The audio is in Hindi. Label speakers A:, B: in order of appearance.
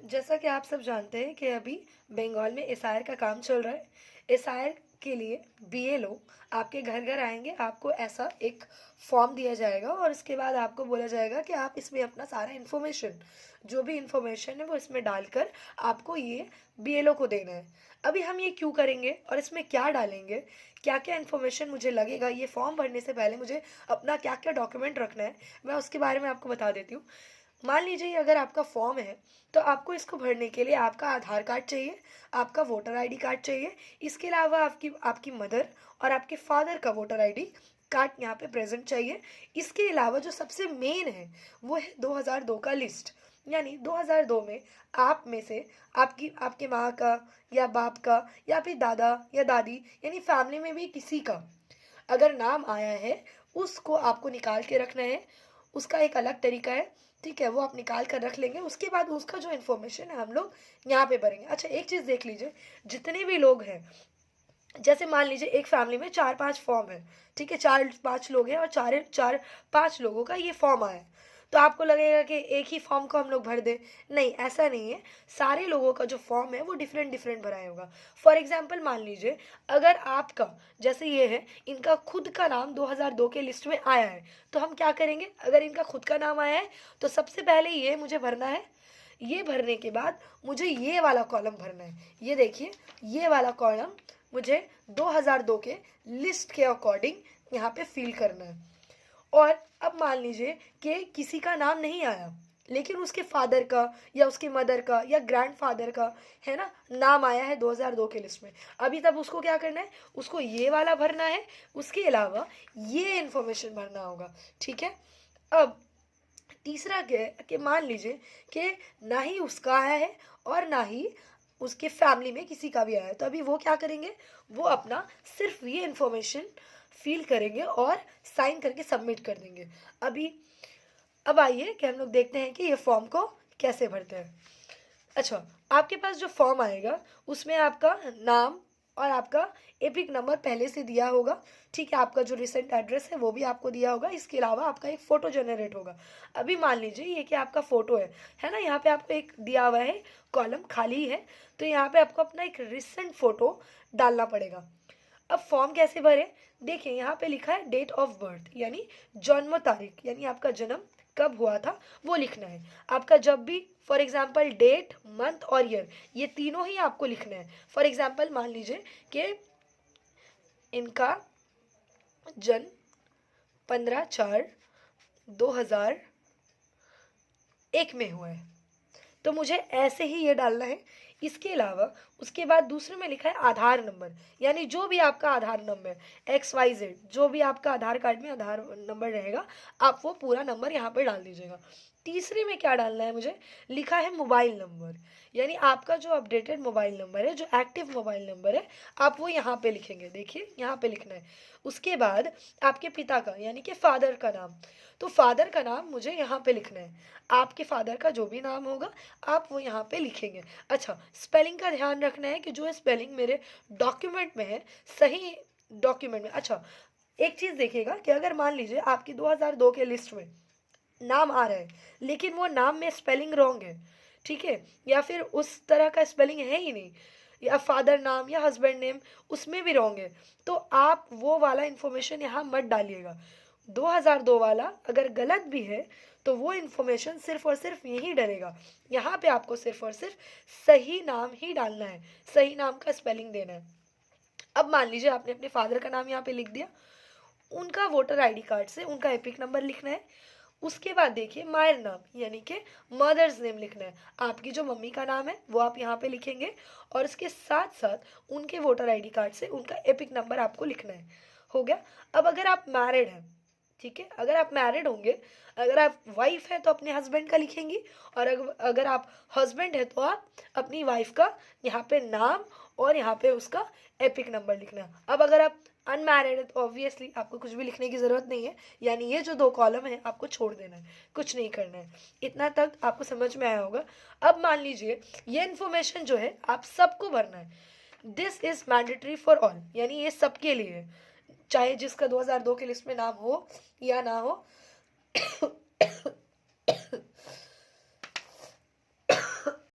A: जैसा कि आप सब जानते हैं कि अभी बंगाल में एसआईआर का काम चल रहा है। एसआईआर के लिए बीएलओ आपके घर घर आएंगे, आपको ऐसा एक फॉर्म दिया जाएगा और उसके बाद आपको बोला जाएगा कि आप इसमें अपना सारा इन्फॉर्मेशन, जो भी इन्फॉर्मेशन है वो इसमें डालकर आपको ये बीएलओ को देना है। अभी हम ये क्यों करेंगे और इसमें क्या डालेंगे, क्या क्या इन्फॉर्मेशन मुझे लगेगा, ये फॉर्म भरने से पहले मुझे अपना क्या क्या डॉक्यूमेंट रखना है, मैं उसके बारे में आपको बता देती हूँ। मान लीजिए अगर आपका फॉर्म है तो आपको इसको भरने के लिए आपका आधार कार्ड चाहिए, आपका वोटर आईडी कार्ड चाहिए। इसके अलावा आपकी आपकी मदर और आपके फादर का वोटर आईडी कार्ड यहाँ पे प्रेजेंट चाहिए। इसके अलावा जो सबसे मेन है वो है 2002 का लिस्ट, यानी 2002 में आप में से आपकी आपके माँ का या बाप का या फिर दादा या दादी यानी फैमिली में भी किसी का अगर नाम आया है उसको आपको निकाल के रखना है। उसका एक अलग तरीका है, ठीक है, वो आप निकाल कर रख लेंगे। उसके बाद उसका जो इन्फॉर्मेशन है हम लोग यहाँ पे भरेंगे। अच्छा, एक चीज़ देख लीजिए, जितने भी लोग हैं, जैसे मान लीजिए एक फैमिली में 4-5 फॉर्म है, ठीक है, 4-5 लोग हैं और 4-5 लोगों का ये फॉर्म आया है। तो आपको लगेगा कि एक ही फॉर्म को हम लोग भर दें, नहीं, ऐसा नहीं है। सारे लोगों का जो फॉर्म है वो डिफरेंट डिफरेंट भराया होगा। फॉर एग्जाम्पल मान लीजिए अगर आपका, जैसे ये है, इनका खुद का नाम 2002 के लिस्ट में आया है, तो हम क्या करेंगे, अगर इनका खुद का नाम आया है तो सबसे पहले ये मुझे भरना है। ये भरने के बाद मुझे ये वाला कॉलम भरना है। ये देखिए, ये वाला कॉलम मुझे 2002 के लिस्ट के अकॉर्डिंग यहाँ पे फिल करना है। और अब मान लीजिए कि किसी का नाम नहीं आया लेकिन उसके फादर का या उसके मदर का या ग्रैंडफादर का, है ना, नाम आया है 2002 के लिस्ट में। अभी तब उसको क्या करना है, उसको ये वाला भरना है, उसके अलावा ये इन्फॉर्मेशन भरना होगा, ठीक है। अब तीसरा क्या है कि मान लीजिए कि ना ही उसका आया है और ना ही उसके फैमिली में किसी का भी आया है, तो अभी वो क्या करेंगे, वो अपना सिर्फ ये इन्फॉर्मेशन फिल करेंगे और साइन करके सबमिट कर देंगे। अभी अब आइए कि हम लोग देखते हैं कि ये फॉर्म को कैसे भरते हैं। अच्छा, आपके पास जो फॉर्म आएगा उसमें आपका नाम और आपका एपिक नंबर पहले से दिया होगा, ठीक है, आपका जो रिसेंट एड्रेस है वो भी आपको दिया होगा। इसके अलावा आपका एक फ़ोटो जनरेट होगा। अभी मान लीजिए ये कि आपका फ़ोटो है ना, यहाँ पे आपको एक दिया हुआ है, कॉलम खाली है, तो यहाँ पे आपको अपना एक रिसेंट फ़ोटो डालना पड़ेगा। अब फॉर्म कैसे भरे, देखिए यहाँ पे लिखा है डेट ऑफ बर्थ, यानी जन्म तारीख, यानी आपका जन्म कब हुआ था वो लिखना है। आपका जब भी, फॉर एग्जाम्पल डेट, मंथ और ईयर, ये तीनों ही आपको लिखना है। फॉर एग्जाम्पल मान लीजिए कि इनका जन्म 15/4/2001 में हुआ है, तो मुझे ऐसे ही ये डालना है। इसके अलावा उसके बाद दूसरे में लिखा है आधार नंबर, यानी जो भी आपका आधार नंबर XYZ, जो भी आपका आधार कार्ड में आधार नंबर रहेगा, आप वो पूरा नंबर यहाँ पर डाल दीजिएगा। तीसरे में क्या डालना है मुझे, लिखा है मोबाइल नंबर, यानी आपका जो अपडेटेड मोबाइल नंबर है, जो एक्टिव मोबाइल नंबर है, आप वो यहाँ पे लिखेंगे। देखिए यहाँ पे लिखना है। उसके बाद आपके पिता का यानी कि फादर का नाम, तो फादर का नाम मुझे यहाँ पे लिखना है। आपके फादर का जो भी नाम होगा आप वो यहाँ पे लिखेंगे। अच्छा, स्पेलिंग का ध्यान रखना है कि जो स्पेलिंग मेरे डॉक्यूमेंट में है, सही डॉक्यूमेंट में। अच्छा, एक चीज़ देखिएगा कि अगर मान लीजिए आपकी 2002 के लिस्ट में नाम आ रहा है लेकिन वो नाम में स्पेलिंग रॉन्ग है, ठीक है, या फिर उस तरह का स्पेलिंग है ही नहीं, या फादर नाम या हस्बैंड नेम उसमें भी रॉन्ग है, तो आप वो वाला इन्फॉर्मेशन यहाँ मत डालिएगा। 2002 वाला अगर गलत भी है तो वो इन्फॉर्मेशन सिर्फ और सिर्फ यही डलेगा। यहाँ पे आपको सिर्फ और सिर्फ सही नाम ही डालना है, सही नाम का स्पेलिंग देना है। अब मान लीजिए आपने अपने फादर का नाम यहाँ पे लिख दिया, उनका वोटर आईडी कार्ड से उनका एपिक नंबर लिखना है। उसके बाद देखिए मायर नाम यानी कि मदर्स नेम लिखना है। आपकी जो मम्मी का नाम है वो आप यहाँ पे लिखेंगे और इसके साथ साथ उनके वोटर आईडी कार्ड से उनका एपिक नंबर आपको लिखना है। हो गया। अब अगर आप मैरिड हैं, ठीक है, अगर आप मैरिड होंगे, अगर आप वाइफ है तो अपने हस्बैंड का लिखेंगी, और अगर आप हस्बैंड है तो आप अपनी वाइफ का यहाँ पे नाम और यहाँ पे उसका एपिक नंबर लिखना है। अब अगर आप अनमैरिड है तो ऑब्वियसली आपको कुछ भी लिखने की ज़रूरत नहीं है, यानी ये जो 2 कॉलम है आपको छोड़ देना है, कुछ नहीं करना है। इतना तक आपको समझ में आया होगा। अब मान लीजिए ये इन्फॉर्मेशन जो है आप सबको भरना है। This is mandatory for all, यानी ये सबके लिए है, चाहे जिसका 2002 के लिस्ट में नाम हो या ना हो।